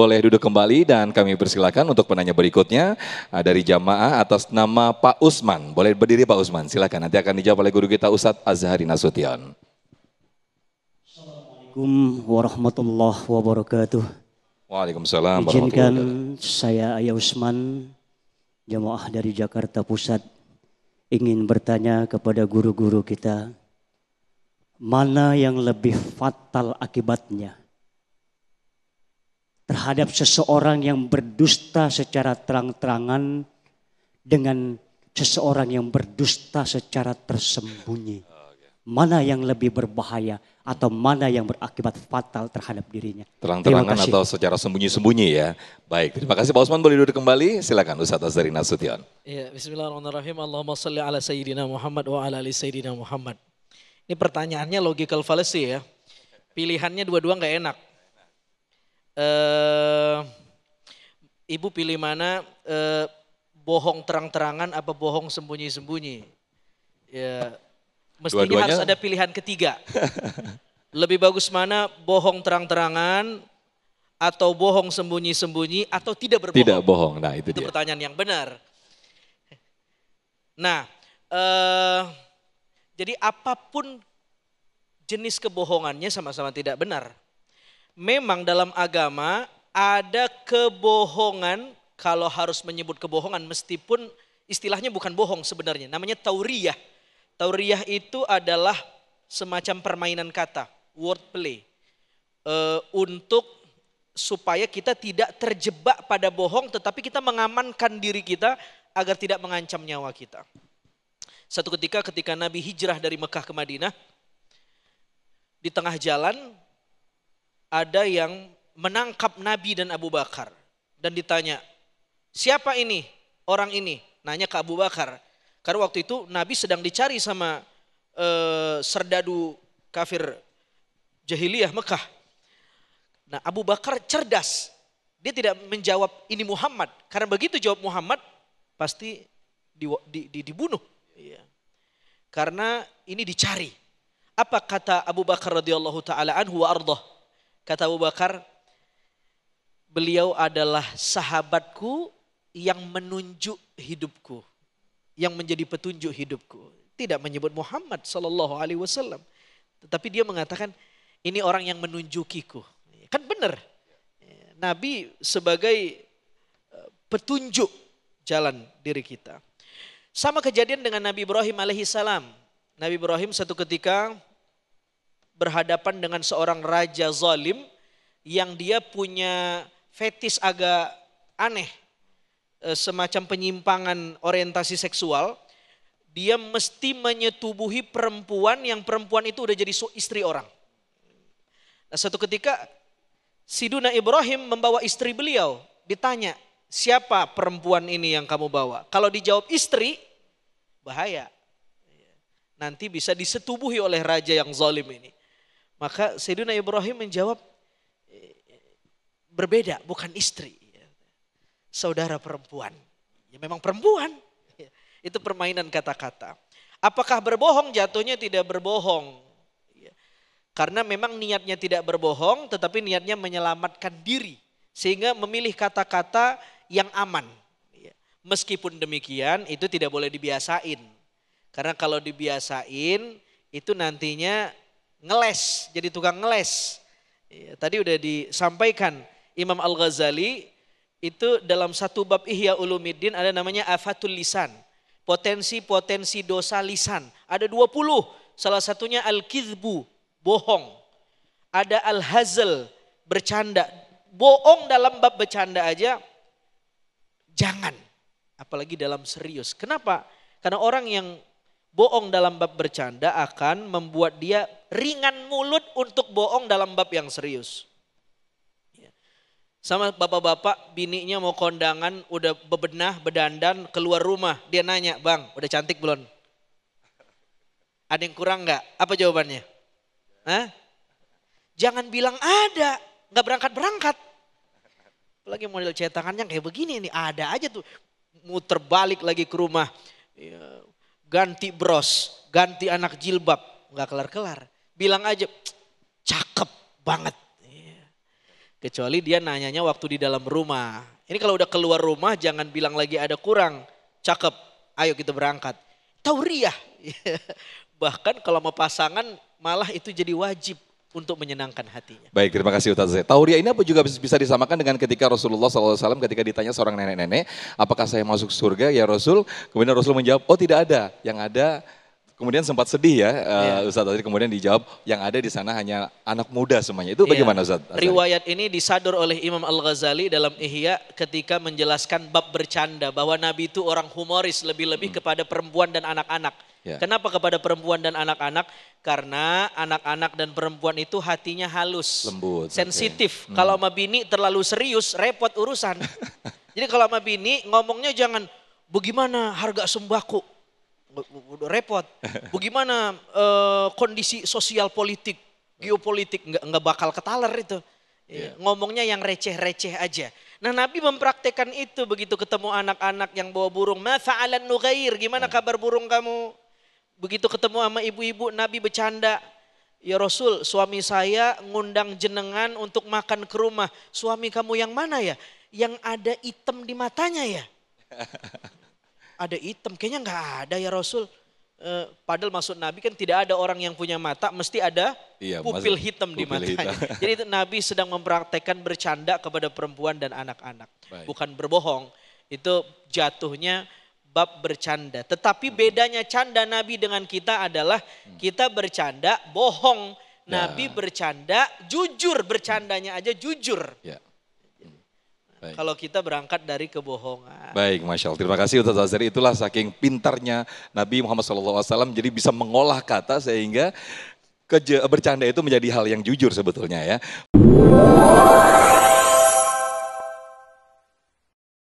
boleh duduk kembali dan kami persilakan untuk penanya berikutnya dari jamaah atas nama Pak Usman. Boleh berdiri Pak Usman, silakan. Nanti akan dijawab oleh guru kita Ustadz Azhari Nasution. Assalamualaikum warahmatullahi wabarakatuh. Waalaikumsalam warahmatullahi Izinkan wabarakatuh. saya Ayah Usman, jamaah dari Jakarta Pusat, ingin bertanya kepada guru-guru kita, mana yang lebih fatal akibatnya terhadap seseorang yang berdusta secara terang-terangan dengan seseorang yang berdusta secara tersembunyi? Mana yang lebih berbahaya atau mana yang berakibat fatal terhadap dirinya? Terang-terangan atau secara sembunyi-sembunyi ya. Baik, terima kasih Pak Usman, boleh duduk kembali. Silakan Ustadz Azhari Nasution. Ya, bismillahirrahmanirrahim. Allahumma salli ala sayyidina Muhammad wa ala ali sayyidina Muhammad. Ini pertanyaannya logical fallacy ya. Pilihannya dua-dua nggak enak. Ibu pilih mana, bohong terang-terangan apa bohong sembunyi-sembunyi? Ya, mestinya harus ada pilihan ketiga. Lebih bagus mana, bohong terang-terangan atau bohong sembunyi-sembunyi atau tidak berbohong? Tidak bohong, nah itu dia. Pertanyaan yang benar. Nah, jadi apapun jenis kebohongannya sama-sama tidak benar. Memang dalam agama ada kebohongan, kalau harus menyebut kebohongan meskipun istilahnya bukan bohong sebenarnya, namanya tauriyah. Tauriyah itu adalah semacam permainan kata, wordplay. Untuk supaya kita tidak terjebak pada bohong tetapi kita mengamankan diri kita agar tidak mengancam nyawa kita. Satu ketika Nabi hijrah dari Mekah ke Madinah, di tengah jalan ada yang menangkap Nabi dan Abu Bakar dan ditanya, siapa ini orang ini? Nanya ke Abu Bakar. Karena waktu itu Nabi sedang dicari sama serdadu kafir jahiliyah Mekah. Nah, Abu Bakar cerdas. Dia tidak menjawab ini Muhammad. Karena begitu jawab Muhammad pasti dibunuh. Karena ini dicari. Apa kata Abu Bakar radhiyallahu taala anhu wa ardhah? Kata Abu Bakar, beliau adalah sahabatku yang menunjuk hidupku, yang menjadi petunjuk hidupku. Tidak menyebut Muhammad sallallahu alaihi wasallam, tetapi dia mengatakan ini orang yang menunjukiku. Kan benar. Nabi sebagai petunjuk jalan diri kita. Sama kejadian dengan Nabi Ibrahim alaihissalam. Nabi Ibrahim satu ketika berhadapan dengan seorang raja zalim yang dia punya fetis agak aneh, semacam penyimpangan orientasi seksual. Dia mesti menyetubuhi perempuan yang perempuan itu udah jadi istri orang. Nah, satu ketika Siduna Ibrahim membawa istri beliau, ditanya, siapa perempuan ini yang kamu bawa? Kalau dijawab istri, bahaya. Nanti bisa disetubuhi oleh raja yang zalim ini. Maka Sayyidina Ibrahim menjawab, berbeda, bukan istri. Saudara perempuan. Ya memang perempuan. Itu permainan kata-kata. Apakah berbohong? Jatuhnya tidak berbohong. Karena memang niatnya tidak berbohong, tetapi niatnya menyelamatkan diri. Sehingga memilih kata-kata yang aman. Meskipun demikian, itu tidak boleh dibiasain. Karena kalau dibiasain, itu nantinya ngeles, jadi tukang ngeles. Tadi udah disampaikan Imam Al-Ghazali itu dalam satu bab Ihya Ulumiddin ada namanya afatul lisan. Potensi-potensi dosa lisan. Ada 20, salah satunya al-kizbu, bohong. Ada al-hazal, bercanda. Bohong dalam bab bercanda aja, jangan. Apalagi dalam serius. Kenapa? Karena orang yang bohong dalam bab bercanda akan membuat dia ringan mulut untuk bohong dalam bab yang serius. Sama bapak-bapak bininya mau kondangan udah bebenah, bedandan, keluar rumah. Dia nanya, bang udah cantik belum? Ada yang kurang gak? Apa jawabannya? Hah? Jangan bilang ada, gak berangkat-berangkat. Apalagi model cetakannya kayak begini nih, ada aja tuh. Muter balik lagi ke rumah. Ganti bros, ganti anak jilbab, nggak kelar-kelar. Bilang aja, cakep banget. Kecuali dia nanyanya waktu di dalam rumah. Ini kalau udah keluar rumah jangan bilang lagi ada kurang. Cakep, ayo kita berangkat. Tauriah. Bahkan kalau mau pasangan malah itu jadi wajib untuk menyenangkan hatinya. Baik, terima kasih Ustaz Z. Tauriah ini apa juga bisa disamakan dengan ketika Rasulullah SAW ketika ditanya seorang nenek-nenek, apakah saya masuk surga ya Rasul? Kemudian Rasul menjawab, oh tidak ada. Yang ada, kemudian sempat sedih ya Ustaz tadi, kemudian dijawab yang ada di sana hanya anak muda semuanya. Itu bagaimana Ustaz? Riwayat ini disadur oleh Imam Al-Ghazali dalam Ihya ketika menjelaskan bab bercanda. Bahwa Nabi itu orang humoris lebih-lebih kepada perempuan dan anak-anak. Ya. Kenapa kepada perempuan dan anak-anak? Karena anak-anak dan perempuan itu hatinya halus, lembut, sensitif. Okay. Kalau sama bini terlalu serius, repot urusan. Jadi kalau sama bini ngomongnya jangan bagaimana harga sembako, repot. Bagaimana kondisi sosial politik, geopolitik, nggak bakal ketaler itu. Yeah. Ngomongnya yang receh-receh aja. Nah Nabi mempraktekkan itu begitu ketemu anak-anak yang bawa burung. Ma fa'alan nughair, gimana kabar burung kamu? Begitu ketemu sama ibu-ibu, Nabi bercanda. Ya Rasul, suami saya ngundang jenengan untuk makan ke rumah. Suami kamu yang mana ya? Yang ada hitam di matanya ya? Ada hitam, kayaknya nggak ada ya Rasul. Padahal maksud Nabi kan tidak ada orang yang punya mata, mesti ada pupil hitam di matanya. Jadi itu Nabi sedang mempraktekkan bercanda kepada perempuan dan anak-anak. Bukan berbohong, itu jatuhnya bab bercanda. Tetapi bedanya canda Nabi dengan kita adalah kita bercanda bohong. Nabi bercanda jujur, bercandanya aja jujur. Ya. Kalau kita berangkat dari kebohongan. Baik, Masya Allah. Terima kasih Ustaz Azhari. Itulah saking pintarnya Nabi Muhammad SAW jadi bisa mengolah kata sehingga bercanda itu menjadi hal yang jujur sebetulnya ya.